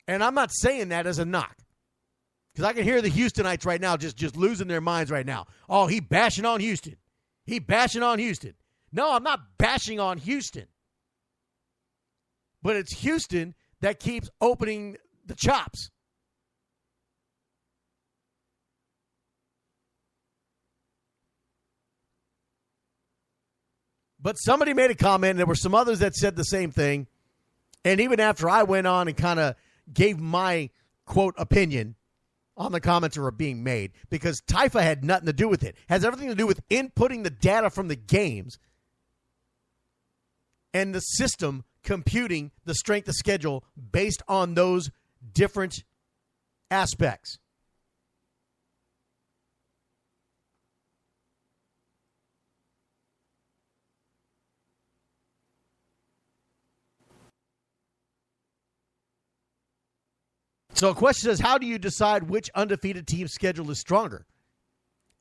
And I'm not saying that as a knock. Because I can hear the Houstonites right now just losing their minds right now. Oh, he bashing on Houston. He bashing on Houston. No, I'm not bashing on Houston. But it's Houston that keeps opening the chops. But somebody made a comment, and there were some others that said the same thing. And even after I went on and kind of gave my, quote, opinion on the comments that were being made, because Taifa had nothing to do with it. It has everything to do with inputting the data from the games and the system computing the strength of schedule based on those different aspects. So a question is, how do you decide which undefeated team's schedule is stronger?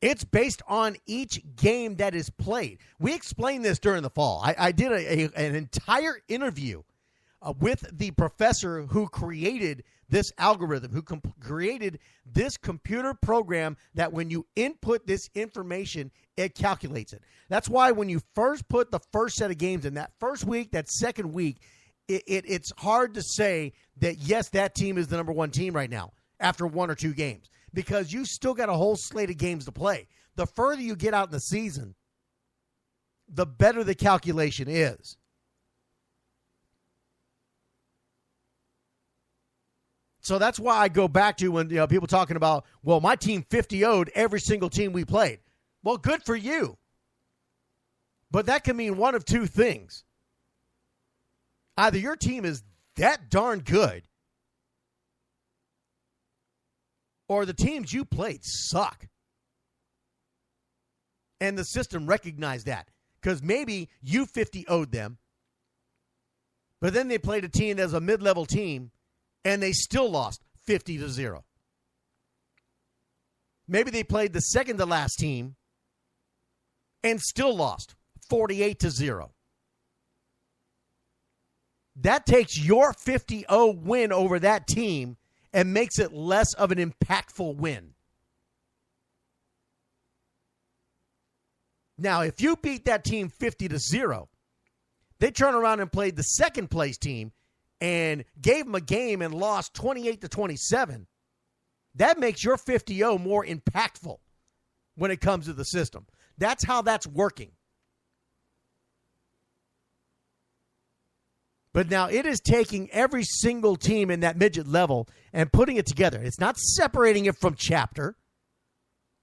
It's based on each game that is played. We explained this during the fall. I did an entire interview with the professor who created this algorithm, who created this computer program that when you input this information, it calculates it. That's why when you first put the first set of games in, that first week, that second week, it's hard to say that, yes, that team is the number one team right now after one or two games, because you still got a whole slate of games to play. The further you get out in the season, the better the calculation is. So that's why I go back to when people talking about, well, my team 50-0'd every single team we played. Well, good for you. But that can mean one of two things. Either your team is that darn good, or the teams you played suck. And the system recognized that. Because maybe you 50-0'd them, but then they played a team that's a mid-level team, and they still lost 50-0. Maybe they played the second to last team and still lost 48-0. That takes your 50-0 win over that team and makes it less of an impactful win. Now, if you beat that team 50-0, they turn around and played the second place team and gave them a game and lost 28-27. That makes your 50-0 more impactful when it comes to the system. That's how that's working. But now it is taking every single team in that midget level and putting it together. It's not separating it from chapter.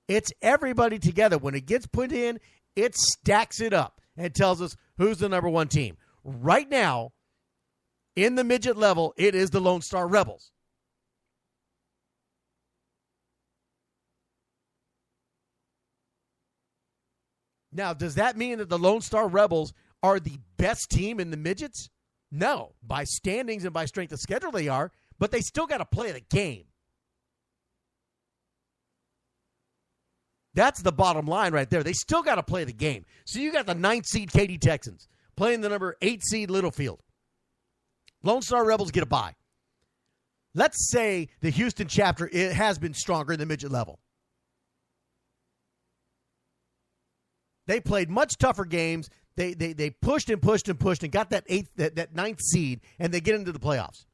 It's everybody together. When it gets put in, it stacks it up and tells us who's the number one team. Right now, in the midget level, it is the Lone Star Rebels. Now, does that mean that the Lone Star Rebels are the best team in the midgets? No. By standings and by strength of schedule they are, but they still got to play the game. That's the bottom line right there. They still got to play the game. So you got the 9th seed Katy Texans playing the number 8 seed Littlefield. Lone Star Rebels get a bye. Let's say the Houston chapter has been stronger in the midget level. They played much tougher games. They pushed and pushed and pushed and got that 9th seed, and they get into the playoffs.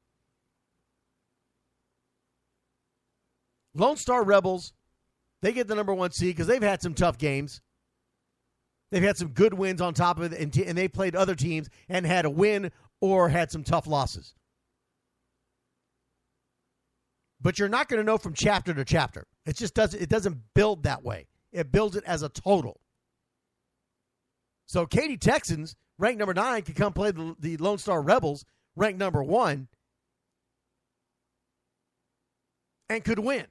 Lone Star Rebels, they get the number 1 seed because they've had some tough games. They've had some good wins on top of it, and they played other teams and had a win or had some tough losses. But you're not going to know from chapter to chapter. It just doesn't build that way. It builds it as a total. So Katy Texans, ranked number 9, could come play the Lone Star Rebels, ranked number 1, and could win.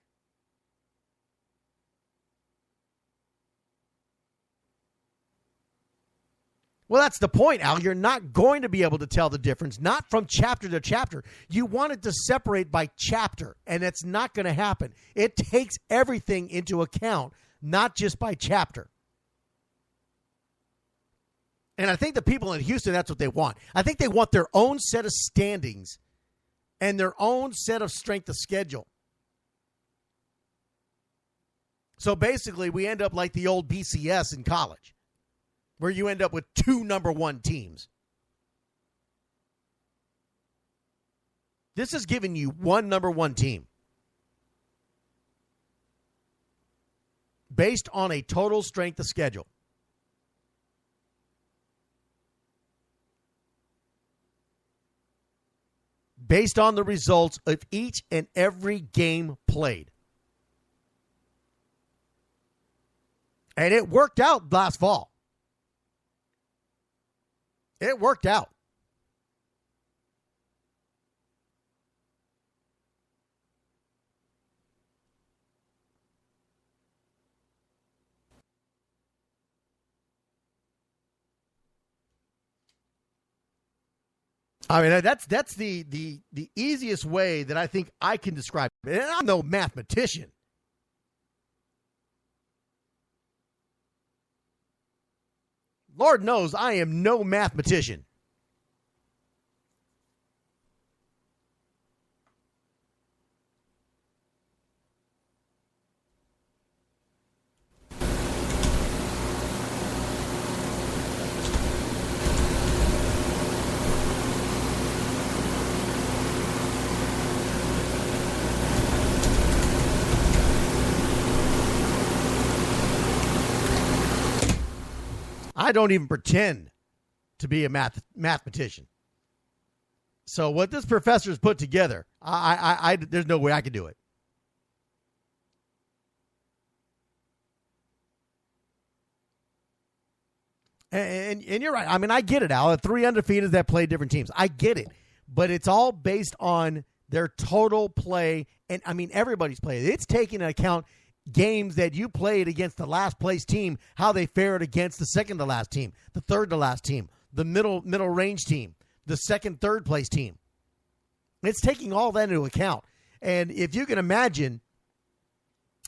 Well, that's the point, Al. You're not going to be able to tell the difference, not from chapter to chapter. You want it to separate by chapter, and it's not going to happen. It takes everything into account, not just by chapter. And I think the people in Houston, that's what they want. I think they want their own set of standings and their own set of strength of schedule. So basically, we end up like the old BCS in college, where you end up with 2 number 1 teams. This is giving you 1 number 1 team based on a total strength of schedule. Based on the results of each and every game played. And it worked out last fall. It worked out. I mean, that's the easiest way that I think I can describe it. And I'm no mathematician. Lord knows I am no mathematician. I don't even pretend to be a mathematician. So what this professor's put together, I there's no way I could do it. And you're right. I mean, I get it, Al. 3 undefeateds that play different teams. I get it. But it's all based on their total play. And, I mean, everybody's play. It's taking into account games that you played against the last place team, how they fared against the second to last team, the third to last team, the middle range team, the second, third place team. It's taking all that into account. And if you can imagine,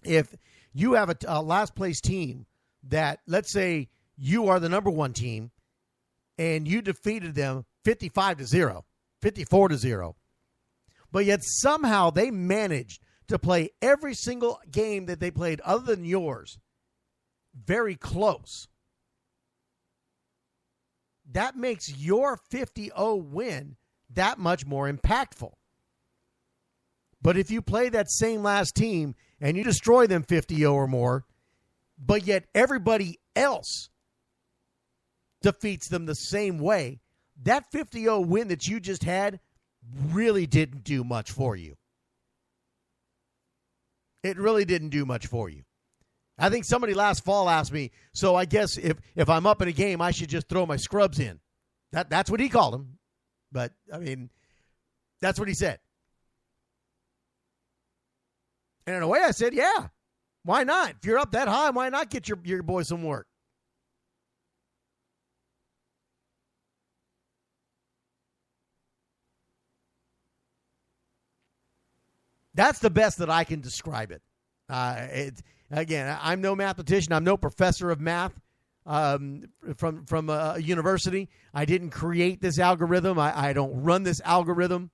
if you have a last place team that, let's say, you are the number 1 team and you defeated them 55-0, 54-0, but yet somehow they managed to play every single game that they played other than yours very close. That makes your 50-0 win that much more impactful. But if you play that same last team and you destroy them 50-0 or more, but yet everybody else defeats them the same way, that 50-0 win that you just had really didn't do much for you. It really didn't do much for you. I think somebody last fall asked me, so I guess if I'm up in a game, I should just throw my scrubs in. That's what he called them. But, I mean, that's what he said. And in a way, I said, yeah, why not? If you're up that high, why not get your boy some work? That's the best that I can describe it. Again, I'm no mathematician. I'm no professor of math from a university. I didn't create this algorithm. I don't run this algorithm.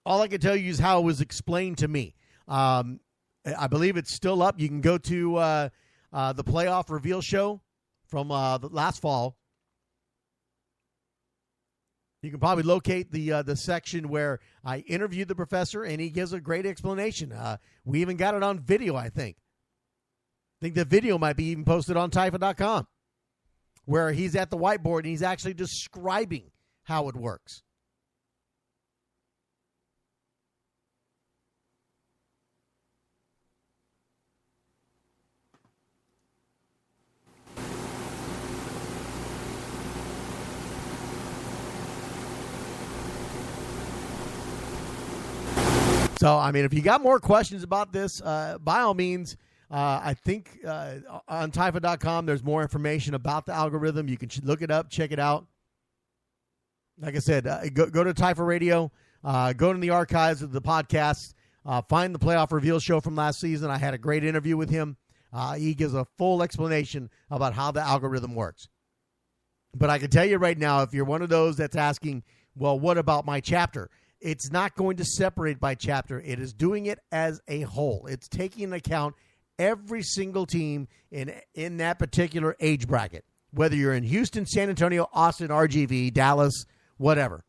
All I can tell you is how it was explained to me. I believe it's still up. You can go to the Playoff Reveal show from the last fall. You can probably locate the section where I interviewed the professor, and he gives a great explanation. We even got it on video, I think. I think the video might be even posted on Typha.com, where he's at the whiteboard and he's actually describing how it works. So, I mean, if you got more questions about this, by all means, I think on Typha.com there's more information about the algorithm. You can look it up, check it out. Like I said, go to Typha Radio, go to the archives of the podcast, find the Playoff Reveal show from last season. I had a great interview with him. He gives a full explanation about how the algorithm works. But I can tell you right now, if you're one of those that's asking, Well, what about my chapter? It's not going to separate by chapter. It is doing it as a whole. It's taking into account every single team in that particular age bracket, whether you're in Houston, San Antonio, Austin, RGV, Dallas, whatever.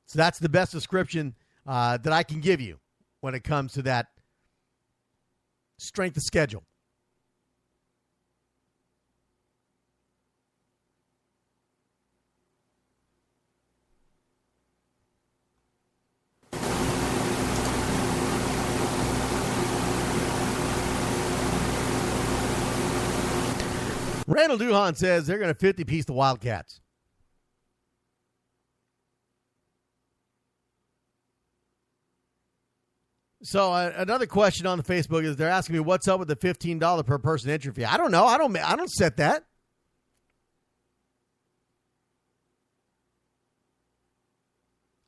So that's the best description that I can give you when it comes to that strength of schedule. Randall Duhan says they're going to 50-piece the Wildcats. So another question on the Facebook is they're asking me what's up with the $15 per person entry fee. I don't know. I don't set that.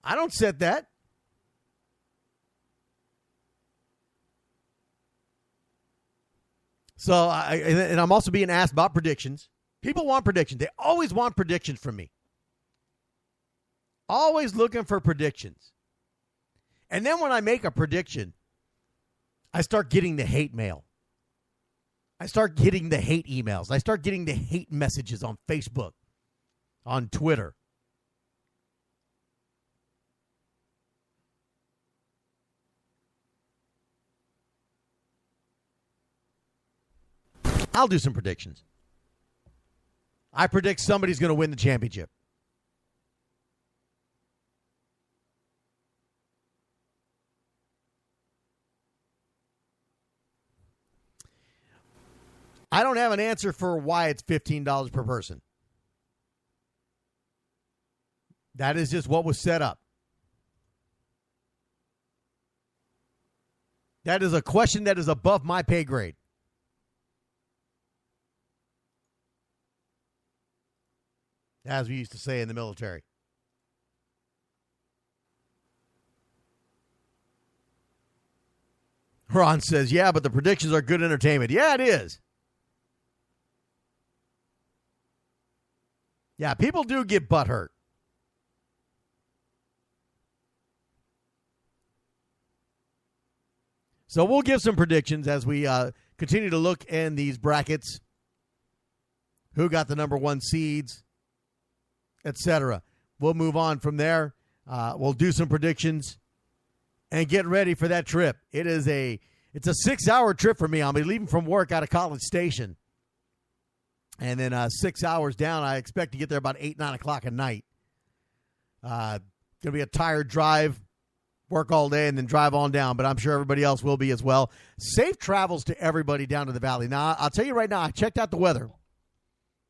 I don't set that. So and I'm also being asked about predictions. People want predictions. They always want predictions from me. Always looking for predictions. And then when I make a prediction, I start getting the hate mail. I start getting the hate emails. I start getting the hate messages on Facebook, on Twitter. I'll do some predictions. I predict somebody's going to win the championship. I don't have an answer for why it's $15 per person. That is just what was set up. That is a question that is above my pay grade. As we used to say in the military. Ron says, yeah, but the predictions are good entertainment. Yeah, it is. Yeah, people do get butthurt. So we'll give some predictions as we continue to look in these brackets. Who got the number one seeds, etc. We'll move on from there. We'll do some predictions and get ready for that trip. It's a 6-hour trip for me. I'll be leaving from work out of College Station. And then 6 hours down, I expect to get there about 8, 9 o'clock at night. Going to be a tired drive, work all day, and then drive on down. But I'm sure everybody else will be as well. Safe travels to everybody down to the valley. Now, I'll tell you right now, I checked out the weather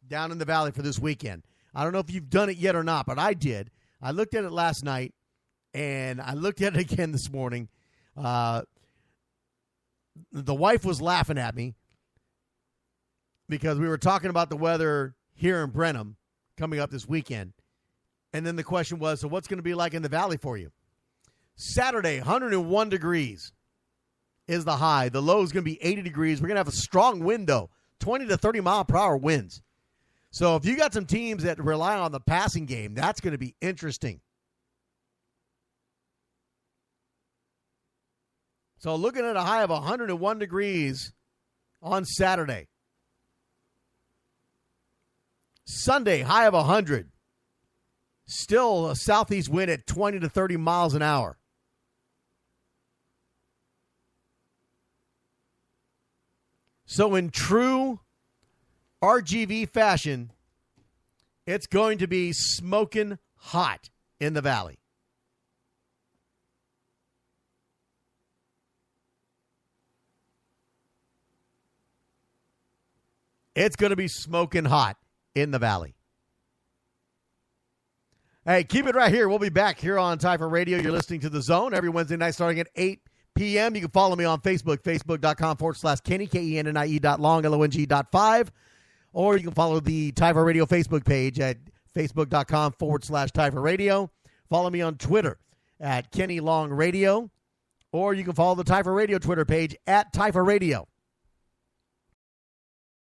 down in the valley for this weekend. I don't know if you've done it yet or not, but I did. I looked at it last night, and I looked at it again this morning. The wife was laughing at me because we were talking about the weather here in Brenham coming up this weekend. And then the question was, so what's going to be like in the valley for you? Saturday, 101 degrees is the high. The low is going to be 80 degrees. We're going to have a strong wind, though, 20 to 30 mile per hour winds. So if you got some teams that rely on the passing game, that's going to be interesting. So looking at a high of 101 degrees on Saturday. Sunday, high of 100. Still a southeast wind at 20 to 30 miles an hour. So in true RGV fashion, it's going to be smoking hot in the valley. It's going to be smoking hot in the valley. Hey, keep it right here. We'll be back here on Typhoon Radio. You're listening to The Zone every Wednesday night starting at 8 p.m. You can follow me on Facebook, facebook.com/Kenny, KENNIE.long, LONG.5. Or you can follow the Typhoon Radio Facebook page at facebook.com/Typhoon Radio. Follow me on Twitter at Kenny Long Radio. Or you can follow the Typhoon Radio Twitter page at Typhoon Radio.